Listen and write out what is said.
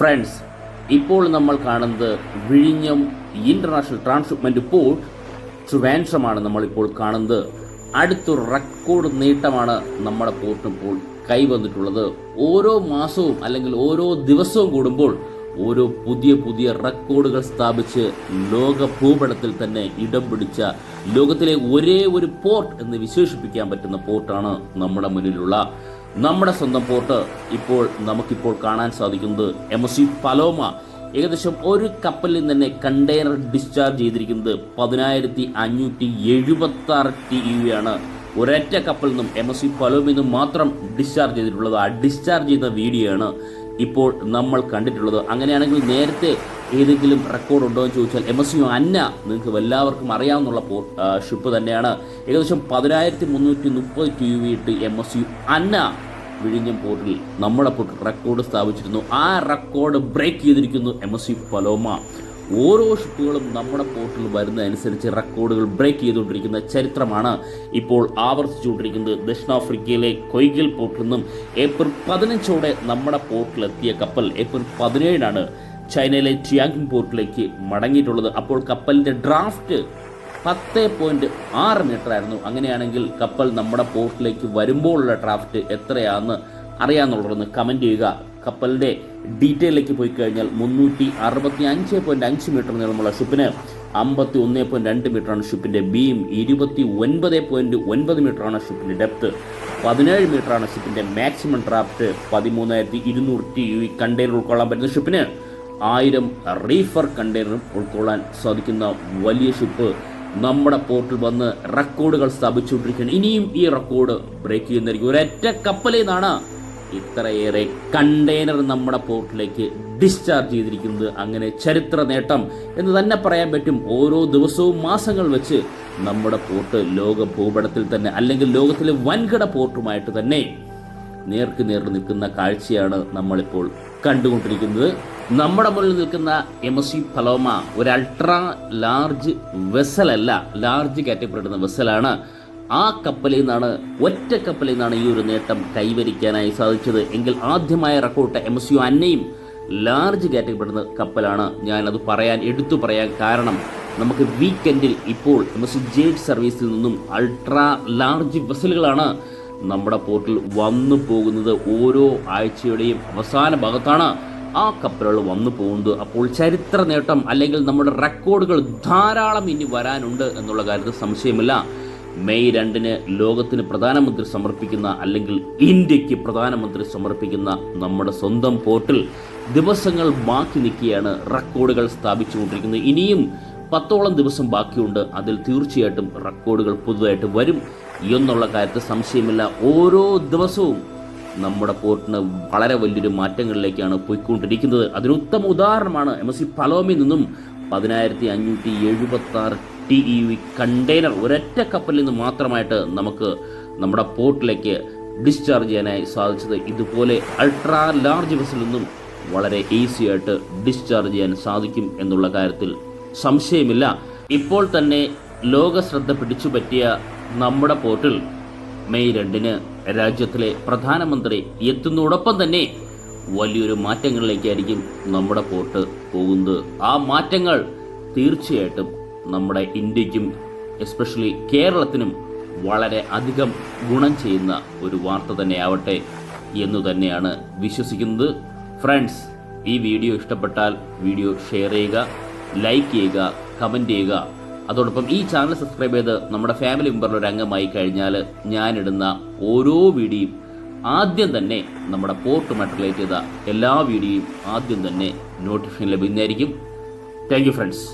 Friends, ഇപ്പോൾ നമ്മൾ കാണുന്നത് വിഴിഞ്ഞം ഇൻ്റർനാഷണൽ ട്രാൻസ്ഷിപ്മെൻറ്റ് പോർട്ട് ട്രിവാൻഡ്രമാണ് നമ്മളിപ്പോൾ കാണുന്നത്. അടുത്തൊരു റെക്കോർഡ് നേട്ടമാണ് നമ്മുടെ പോർട്ടിനിപ്പോൾ കൈവന്നിട്ടുള്ളത്. ഓരോ മാസവും അല്ലെങ്കിൽ ഓരോ ദിവസവും കൂടുമ്പോൾ ഓരോ പുതിയ റെക്കോർഡുകൾ സ്ഥാപിച്ച് ലോക ഭൂപടത്തിൽ തന്നെ ഇടം പിടിച്ച ലോകത്തിലെ ഒരേ ഒരു പോർട്ട് എന്ന് വിശേഷിപ്പിക്കാൻ പറ്റുന്ന പോർട്ടാണ് നമ്മുടെ മുന്നിലുള്ള നമ്മുടെ സ്വന്തം പോർട്ട്. നമുക്കിപ്പോൾ കാണാൻ സാധിക്കുന്നത് MSC പലോമ. ഏകദേശം ഒരു കപ്പലിൽ തന്നെ കണ്ടെയ്നർ ഡിസ്ചാർജ് ചെയ്തിരിക്കുന്നത് 10,576 TEU ആണ്. ഒരൊറ്റ കപ്പലിൽ നിന്നും MSC പലോമയിൽ നിന്നും മാത്രം ഡിസ്ചാർജ് ചെയ്തിട്ടുള്ളത്. ആ ഡിസ്ചാർജ് ചെയ്യുന്ന വീഡിയോ ആണ് ഇപ്പോൾ നമ്മൾ കണ്ടിട്ടുള്ളത്. അങ്ങനെയാണെങ്കിൽ നേരത്തെ ഏതെങ്കിലും റെക്കോർഡ് ഉണ്ടോ എന്ന് ചോദിച്ചാൽ MSC അന്ന നിങ്ങൾക്ക് എല്ലാവർക്കും അറിയാവുന്ന ഷിപ്പ് തന്നെയാണ്. ഏകദേശം 10,330 TEU ഇട്ട് MSC അന്ന വിഴിഞ്ഞം പോർട്ടിൽ നമ്മുടെ പോർട്ടിൽ റെക്കോർഡ് സ്ഥാപിച്ചിരുന്നു. ആ റെക്കോർഡ് ബ്രേക്ക് ചെയ്തിരിക്കുന്നു MSC പലോമ. ഓരോ ഷിപ്പുകളും നമ്മുടെ പോർട്ടിൽ വരുന്നതനുസരിച്ച് റെക്കോർഡുകൾ ബ്രേക്ക് ചെയ്തുകൊണ്ടിരിക്കുന്ന ചരിത്രമാണ് ഇപ്പോൾ ആവർത്തിച്ചുകൊണ്ടിരിക്കുന്നത്. ദക്ഷിണാഫ്രിക്കയിലെ കൊയ്ഗിൽ പോർട്ടിൽ നിന്നും ഏപ്രിൽ 15 നമ്മുടെ പോർട്ടിലെത്തിയ കപ്പൽ ഏപ്രിൽ 17 ചൈനയിലെ ടിയാങ്കിൻ പോർട്ടിലേക്ക് മടങ്ങിയിട്ടുള്ളത്. അപ്പോൾ കപ്പലിൻ്റെ ഡ്രാഫ്റ്റ് 10.6 മീറ്റർ ആയിരുന്നു. അങ്ങനെയാണെങ്കിൽ കപ്പൽ നമ്മുടെ പോർട്ടിലേക്ക് വരുമ്പോഴുള്ള ഡ്രാഫ്റ്റ് എത്രയാണെന്ന് അറിയാമെന്നുള്ളതെന്ന് കമൻറ്റ് ചെയ്യുക. കപ്പലിൻ്റെ ഡീറ്റെയിലേക്ക് പോയി കഴിഞ്ഞാൽ 365.5 മീറ്റർ നീളമുള്ള ഷിപ്പിന് 51.2 മീറ്ററാണ് ഷിപ്പിൻ്റെ ബീം, 29.9 മീറ്ററാണ് ഷിപ്പിൻ്റെ ഡെപ്ത്, 17 മീറ്ററാണ് ഷിപ്പിൻ്റെ മാക്സിമം ഡ്രാഫ്റ്റ്. 13,200 TEU കണ്ടെയ്നർ ഉൾക്കൊള്ളാൻ പറ്റുന്ന ഷിപ്പിന് 1000 റീഫർ കണ്ടെയ്നറും ഉൾക്കൊള്ളാൻ സാധിക്കുന്ന വലിയ ഷിപ്പ് നമ്മുടെ പോർട്ടിൽ വന്ന് റെക്കോർഡുകൾ സ്ഥാപിച്ചുകൊണ്ടിരിക്കുകയാണ്. ഇനിയും ഈ റെക്കോർഡ് ബ്രേക്ക് ചെയ്യുന്നതായിരിക്കും. ഒരൊറ്റ കപ്പലിൽ നിന്നാണ് ഇത്രയേറെ കണ്ടെയ്നർ നമ്മുടെ പോർട്ടിലേക്ക് ഡിസ്ചാർജ് ചെയ്തിരിക്കുന്നത്. അങ്ങനെ ചരിത്ര നേട്ടം എന്ന് തന്നെ പറയാൻ പറ്റും. ഓരോ ദിവസവും മാസങ്ങൾ വെച്ച് നമ്മുടെ പോർട്ട് ലോക ഭൂപടത്തിൽ തന്നെ അല്ലെങ്കിൽ ലോകത്തിലെ വൻകിട പോർട്ടുമായിട്ട് തന്നെ നേർക്ക് നിൽക്കുന്ന കാഴ്ചയാണ് നമ്മളിപ്പോൾ കണ്ടുകൊണ്ടിരിക്കുന്നത്. നമ്മുടെ മുന്നിൽ നിൽക്കുന്ന MSC പലോമ ഒരു അൾട്രാ ലാർജ് വെസലല്ല, ലാർജ് കാറ്റഗറിപ്പെടുന്ന വെസലാണ്. ആ കപ്പലിൽ നിന്നാണ്, ഒറ്റ കപ്പലിൽ നിന്നാണ് ഈ ഒരു നേട്ടം കൈവരിക്കാനായി സാധിച്ചത്. എങ്കിൽ ആദ്യമായ റെക്കോർഡ് MSC അന്നയും ലാർജ് കാറ്റഗറിപ്പെടുന്ന കപ്പലാണ്. ഞാനത് എടുത്തു പറയാൻ കാരണം നമുക്ക് വീക്കെൻഡിൽ ഇപ്പോൾ MSC ജേഡ് സർവീസിൽ നിന്നും അൾട്രാ ലാർജ് വെസലുകളാണ് നമ്മുടെ പോർട്ടിൽ വന്നു പോകുന്നത്. ഓരോ ആഴ്ചയുടെയും അവസാന ഭാഗത്താണ് ആ കപ്പലുകൾ വന്നു പോകുന്നത്. അപ്പോൾ ചരിത്ര നേട്ടം അല്ലെങ്കിൽ നമ്മുടെ റെക്കോർഡുകൾ ധാരാളം ഇനി വരാനുണ്ട് എന്നുള്ള കാര്യത്തിൽ സംശയമില്ല. മെയ് 2 ലോകത്തിന് പ്രധാനമന്ത്രി സമർപ്പിക്കുന്ന അല്ലെങ്കിൽ ഇന്ത്യക്ക് പ്രധാനമന്ത്രി സമർപ്പിക്കുന്ന നമ്മുടെ സ്വന്തം പോർട്ടിൽ ദിവസങ്ങൾ ബാക്കി നിൽക്കുകയാണ്. റെക്കോർഡുകൾ സ്ഥാപിച്ചുകൊണ്ടിരിക്കുന്നത്. ഇനിയും 10ഓളം ദിവസം ബാക്കിയുണ്ട്. അതിൽ തീർച്ചയായിട്ടും റെക്കോർഡുകൾ പുതുതായിട്ട് വരും എന്നുള്ള കാര്യത്തിൽ സംശയമില്ല. ഓരോ ദിവസവും നമ്മുടെ പോർട്ടിന് വളരെ വലിയൊരു മാറ്റങ്ങളിലേക്കാണ് പോയിക്കൊണ്ടിരിക്കുന്നത്. അതിന് ഉത്തമ ഉദാഹരണമാണ് MSC പലോമയിൽ നിന്നും 10,576 TEU കണ്ടെയ്നർ ഒരൊറ്റ കപ്പലിൽ നിന്ന് മാത്രമായിട്ട് നമുക്ക് നമ്മുടെ പോർട്ടിലേക്ക് ഡിസ്ചാർജ് ചെയ്യാനായി സാധിച്ചത്. ഇതുപോലെ അൾട്രാ ലാർജ് വെസലിൽ നിന്നും വളരെ ഈസി ആയിട്ട് ഡിസ്ചാർജ് ചെയ്യാൻ സാധിക്കും എന്നുള്ള കാര്യത്തിൽ സംശയമില്ല. ഇപ്പോൾ തന്നെ ലോക ശ്രദ്ധ പിടിച്ചുപറ്റിയ നമ്മുടെ പോർട്ടിൽ മെയ് 2 രാജ്യത്തിലെ പ്രധാനമന്ത്രി എത്തുന്നതോടൊപ്പം തന്നെ വലിയൊരു മാറ്റങ്ങളിലേക്കായിരിക്കും നമ്മുടെ പോർട്ട് പോകുന്നത്. ആ മാറ്റങ്ങൾ തീർച്ചയായിട്ടും നമ്മുടെ ഇന്ത്യക്കും എസ്പെഷ്യലി കേരളത്തിനും വളരെ അധികം ഗുണം ചെയ്യുന്ന ഒരു വാർത്ത തന്നെയാവട്ടെ എന്നു തന്നെയാണ് വിശ്വസിക്കുന്നത്. ഫ്രണ്ട്സ്, ഈ വീഡിയോ ഇഷ്ടപ്പെട്ടാൽ വീഡിയോ ഷെയർ ചെയ്യുക, ലൈക്ക് ചെയ്യുക, കമൻറ്റ് ചെയ്യുക. അതോടൊപ്പം ഈ ചാനൽ സബ്സ്ക്രൈബ് ചെയ്ത് നമ്മുടെ ഫാമിലി മെമ്പറിലൊരു അംഗമായി കഴിഞ്ഞാൽ ഞാനിടുന്ന ഓരോ വീഡിയോയും ആദ്യം തന്നെ നമ്മുടെ പോർട്ടുമായിട്ട് റിലേറ്റ് ചെയ്ത എല്ലാ വീഡിയോയും ആദ്യം തന്നെ നോട്ടിഫിക്കേഷൻ ലഭിക്കുന്നതായിരിക്കും. Thank you friends.